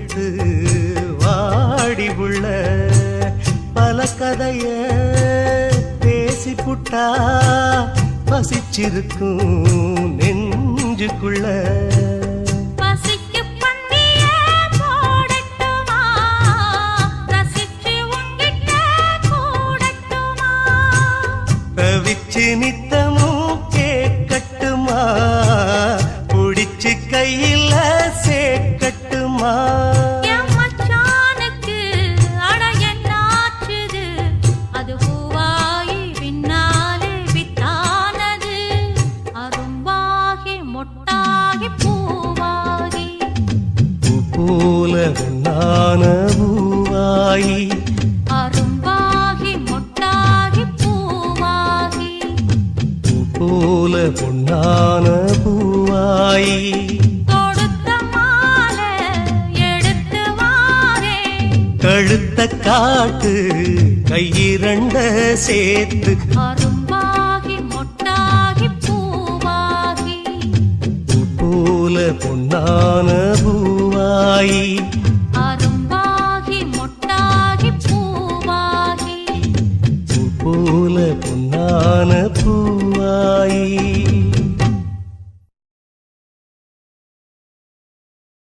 எடுத்து வாடி உள்ள பல கதைய பேசி புட்டா பசிச்சிருக்கும் நெஞ்சுக்குள்ள நித்தமும் கேட்கட்டுமா புடிச்சு கையில சேர்க்கட்டுமா மச்சானுக்கு அட என்னாச்சுது அது பூவாயி பின்னாலே வித்தானது அரும்பாகி மொட்டாகி பூவாகி பூ போல நான பூவாயி போல பொன்னான பூவாயி தொடுத்த மாலை எடுத்து வாரே கழுத்த காட்டு கையிரண்ட சேர்த்து அரும்பாகி மொட்டாகி பூவாகி போல பொன்னான பூவாயி அரும்பாகி மொட்டாகி பூவாகி போல பொன்னான